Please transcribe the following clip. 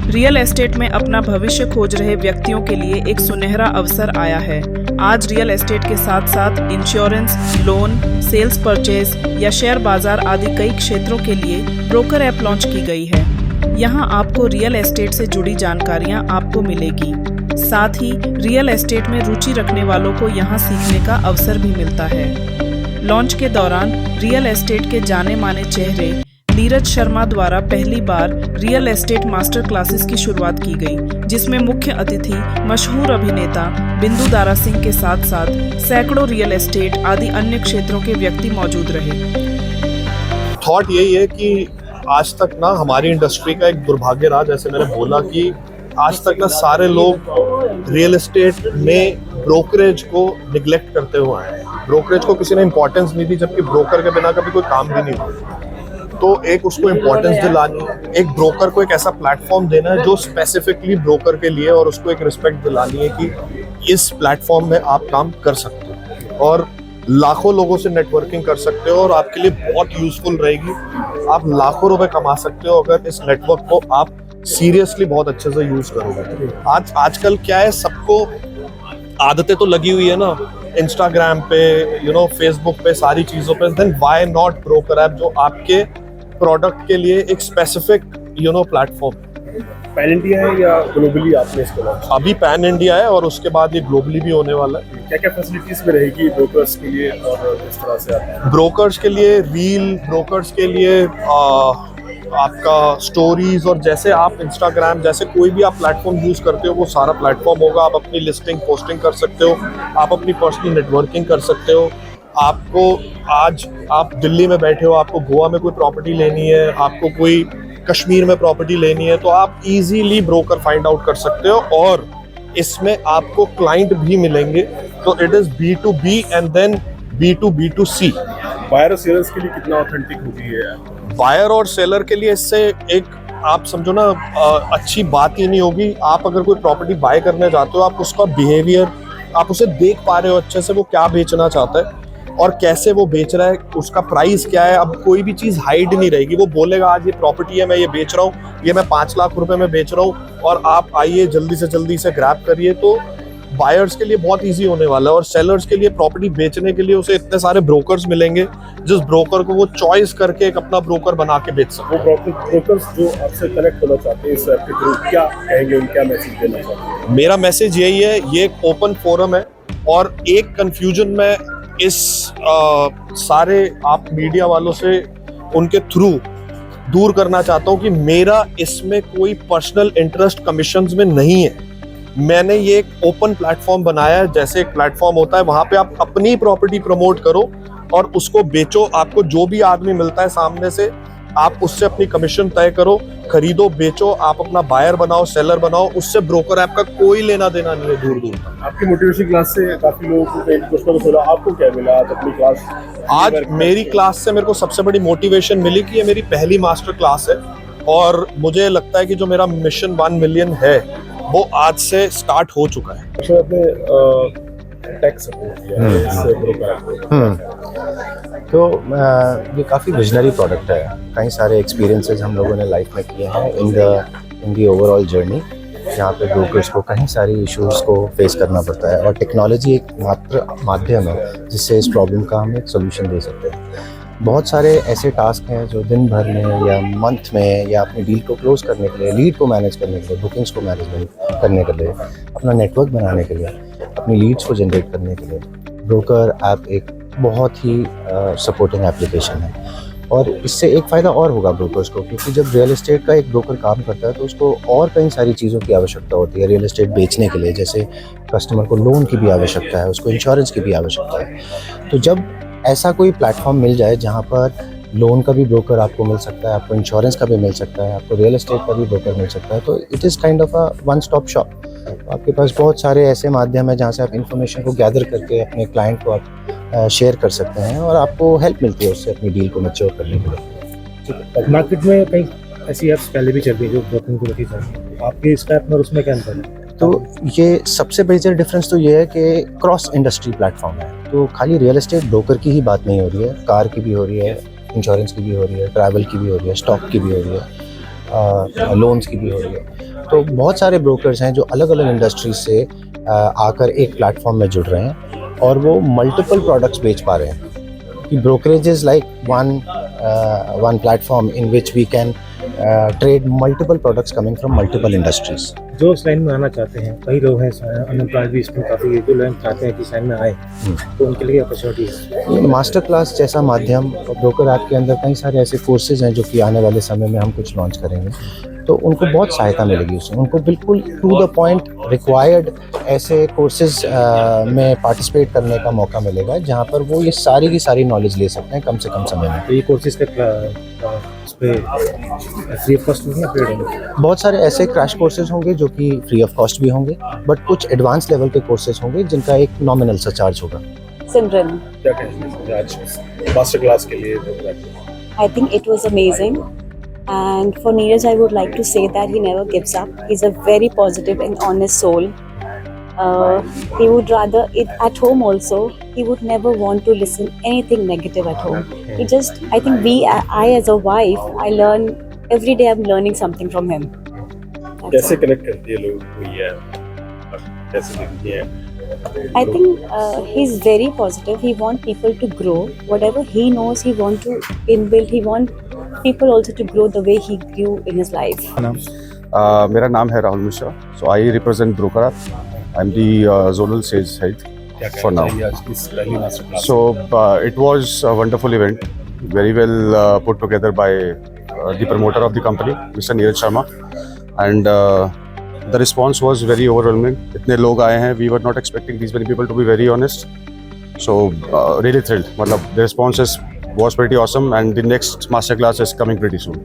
Real estate में अपना भविष्य खोज रहे व्यक्तियों के लिए एक सुनहरा अवसर आया है। आज रियल एस्टेट के साथ साथ इंश्योरेंस, लोन, सेल्स परचेज या शेयर बाजार आदि कई क्षेत्रों के लिए ब्रोकर ऐप लॉन्च की गई है। यहाँ आपको रियल एस्टेट से जुड़ी जानकारियाँ आपको मिलेगी। साथ ही रियल एस्टेट में रुचि रखने वालों को यहाँ सीखने का अवसर भी मिलता है। लॉन्च के दौरान रियल एस्टेट के जाने माने चेहरे नीरज शर्मा द्वारा पहली बार रियल एस्टेट मास्टर क्लासेस की शुरुआत की गई, जिसमें मुख्य अतिथि मशहूर अभिनेता बिंदु दारा सिंह के साथ साथ सैकड़ों रियल एस्टेट आदि अन्य क्षेत्रों के व्यक्ति मौजूद रहे। थॉट यही है कि आज तक ना हमारी इंडस्ट्री का एक दुर्भाग्य रहा, जैसे मैंने बोला कि आज तक ना सारे लोग रियल एस्टेट में ब्रोकरेज को निगलेक्ट करते हुए आए हैं। ब्रोकरेज को किसी ने इंपॉर्टेंस नहीं दी, जबकि ब्रोकर के बिना कभी कोई काम भी नहीं हुआ। तो एक उसको इम्पोर्टेंस दिलानी है, एक ब्रोकर को एक ऐसा प्लेटफॉर्म देना है जो स्पेसिफिकली ब्रोकर के लिए, और उसको एक रिस्पेक्ट दिलानी है कि इस प्लेटफॉर्म में आप काम कर सकते हो और लाखों लोगों से नेटवर्किंग कर सकते हो और आपके लिए बहुत यूजफुल रहेगी। आप लाखों रुपए कमा सकते हो अगर इस नेटवर्क को आप सीरियसली बहुत अच्छे से यूज करोगे। आजकल क्या है, सबको आदतें तो लगी हुई है ना, इंस्टाग्राम पे, फेसबुक पे, सारी चीजों पे। Then why not broker app, जो आपके प्रोडक्ट के लिए एक स्पेसिफिक प्लेटफॉर्म। पैन इंडिया है या ग्लोबली आपने इसको लॉन्च? अभी पैन इंडिया है और उसके बाद ये ग्लोबली भी होने वाला है। क्या क्या फैसिलिटीज में रहेगी ब्रोकर्स के लिए और किस तरह से आप? ब्रोकर्स के लिए रील, ब्रोकर्स के लिए आपका स्टोरीज, और जैसे आप इंस्टाग्राम जैसे कोई भी आप प्लेटफॉर्म यूज करते हो वो सारा प्लेटफॉर्म होगा। आप अपनी लिस्टिंग पोस्टिंग कर सकते हो, आप अपनी पर्सनल नेटवर्किंग कर सकते हो। आपको आज आप दिल्ली में बैठे हो, आपको गोवा में कोई प्रॉपर्टी लेनी है, आपको कोई कश्मीर में प्रॉपर्टी लेनी है, तो आप इजीली ब्रोकर फाइंड आउट कर सकते हो और इसमें आपको क्लाइंट भी मिलेंगे। तो it is B2B and then B2B2C। Buyer और सेलर्स के लिए कितना ऑथेंटिक होगी है? बायर और सेलर के लिए इससे एक आप समझो ना अच्छी बात ही नहीं होगी। आप अगर कोई प्रॉपर्टी बाय करने जाते हो, आप उसका बिहेवियर, आप उसे देख पा रहे हो अच्छे से, वो क्या बेचना चाहता है और कैसे वो बेच रहा है, उसका प्राइस क्या है। अब कोई भी चीज़ हाइड नहीं रहेगी। वो बोलेगा आज ये प्रॉपर्टी है, मैं ये बेच रहा हूँ, ये मैं 5 लाख रुपए में बेच रहा हूँ और आप आइए जल्दी से ग्रैब करिए। तो बायर्स के लिए बहुत इजी होने वाला है और सेलर्स के लिए प्रॉपर्टी बेचने के लिए उसे इतने सारे ब्रोकर्स मिलेंगे जिस ब्रोकर को वो चॉइस करके एक अपना ब्रोकर बना के बेच सके। वो ब्रोकर्स जो आपसे कनेक्ट होना चाहते हैं इस ऐप के थ्रू, क्या कहेंगे, क्या मैसेज देना चाहते हैं? मेरा मैसेज यही है, ये एक ओपन फोरम है और एक कंफ्यूजन में इस सारे आप मीडिया वालों से उनके थ्रू दूर करना चाहता हूं कि मेरा इसमें कोई पर्सनल इंटरेस्ट कमीशंस में नहीं है। मैंने ये एक ओपन प्लेटफॉर्म बनाया है, जैसे एक प्लेटफॉर्म होता है वहां पे आप अपनी प्रॉपर्टी प्रमोट करो और उसको बेचो। आपको जो भी आदमी मिलता है सामने से, आप उससे अपनी कमीशन तय करो, खरीदो, बेचो, आप अपना बायर बनाओ, सेलर बनाओ। उससे ब्रोकर ऐप का कोई लेना देना नहीं है दूर दूर। आपकी मोटिवेशन क्लास से काफी लोगों को आपको क्या मिला आज अपनी क्लास? आज मेरी क्लास से मेरे को सबसे बड़ी मोटिवेशन मिली कि ये मेरी पहली मास्टर क्लास है और मुझे लगता है कि जो मेरा मिशन 1 मिलियन है वो आज से स्टार्ट हो चुका है। अच्छा, आपने टैक्स सपोर्ट किया है इस ब्रोकर को। तो ये काफ़ी विजनरी प्रोडक्ट है। कई सारे एक्सपीरियंसेस हम लोगों ने लाइफ में किए हैं इन दी ओवरऑल जर्नी, जहाँ पे ब्रोकर्स को कई सारी इश्यूज़ को फेस करना पड़ता है और टेक्नोलॉजी एक मात्र माध्यम है जिससे इस प्रॉब्लम का हम एक सोल्यूशन दे सकते हैं। बहुत सारे ऐसे टास्क हैं जो दिन भर में या मंथ में या अपनी डील को क्लोज करने के लिए, लीड को मैनेज करने के लिए, बुकिंग्स को मैनेजमेंट करने के लिए, अपना नेटवर्क बनाने के लिए, अपनी लीड्स को जनरेट करने के लिए ब्रोकर ऐप एक बहुत ही सपोर्टिंग एप्लीकेशन है। और इससे एक फ़ायदा और होगा ब्रोकर्स को, क्योंकि जब रियल एस्टेट का एक ब्रोकर काम करता है तो उसको और कई सारी चीज़ों की आवश्यकता होती है रियल एस्टेट बेचने के लिए। जैसे कस्टमर को लोन की भी आवश्यकता है, उसको इंश्योरेंस की भी आवश्यकता है। तो जब ऐसा कोई प्लेटफॉर्म मिल जाए जहाँ पर लोन का भी ब्रोकर आपको मिल सकता है, आपको इंश्योरेंस का भी मिल सकता है, आपको रियल एस्टेट का भी ब्रोकर मिल सकता है, तो it is kind of a one stop shop. आपके पास बहुत सारे ऐसे माध्यम है जहाँ से आप इन्फॉर्मेशन को गैदर करके अपने क्लाइंट को आप शेयर कर सकते हैं और आपको हेल्प मिलती है उससे अपनी डील को मैच्योर करने के लिए। मार्केट में कई ऐसी ऐप्स पहले भी चल रही है जो ब्रोकिंग को रखी जाती है, आपके इस ऐप में और उसमें क्या अंतर है? तो ये सबसे मेजर डिफरेंस तो ये है कि क्रॉस इंडस्ट्री प्लेटफॉर्म है। तो खाली रियल एस्टेट ब्रोकर की ही बात नहीं हो रही है, कार की भी हो रही है, इंश्योरेंस की भी हो रही है, ट्रैवल की भी हो रही है, स्टॉक की भी हो रही है। लोन्स की भी हो रही है। तो बहुत सारे ब्रोकर्स हैं जो अलग अलग इंडस्ट्रीज से आकर एक प्लेटफॉर्म में जुड़ रहे हैं और वो मल्टीपल प्रोडक्ट्स बेच पा रहे हैं। कि brokerage is like one platform in which we can trade multiple products coming from multiple industries. जो इस लाइन में आना चाहते हैं, कई लोग हैं अनएम्प्लॉयड भी इसमें काफ़ी, जो लोग चाहते हैं कि इस लाइन में आए, तो उनके लिए अपॉर्चुनिटी है। मास्टर क्लास जैसा माध्यम ब्रोकर ऐप के अंदर कई सारे ऐसे कोर्सेज हैं जो कि आने वाले समय में हम कुछ लॉन्च करेंगे, तो उनको बहुत सहायता मिलेगी उसमें। उनको बिल्कुल टू द पॉइंट रिक्वायर्ड ऐसे कोर्सेज में पार्टिसिपेट करने का मौका मिलेगा जहाँ पर वो ये सारी की सारी नॉलेज ले सकते हैं कम से कम समय में। तो ये कोर्सेज का उस पर फ्री ऑफ कॉस्ट होंगे या पेड होंगे? बहुत सारे ऐसे क्रैश कोर्सेज होंगे जो कि फ्री ऑफ कॉस्ट भी होंगे, बट कुछ एडवांस लेवल के कोर्सेज होंगे जिनका एक नॉमिनल सा चार्ज होगा। Simran, क्या कहेंगे आज मास्टर क्लास के लिए I think it was amazing. And for Neeraj, I would like to say that he never gives up. He's a very positive and honest soul. He would rather, at home also, he would never want to listen anything negative at home. He just, I think I as a wife, I learn, every day I'm learning something from him. That's कैसे it. Connect करती है लोग हुई है, कैसे देखती है? I think he's very positive. He wants people to grow. Whatever he knows, he wants to inbuild. He wants people also to grow the way he grew in his life. मेरा नाम है Rahul Mishra, so I represent broker app. I am the zonal sales head क्या for now. कहना चाहिए आज की इस पहली master class? So it was a wonderful event, very well put together by the promoter of the company, Mr. Neeraj Sharma, and the response was very overwhelming. इतने लोग आए हैं, we were not expecting these many people, to be very honest. So really thrilled. मतलब the response was pretty awesome, and the next master class is coming pretty soon.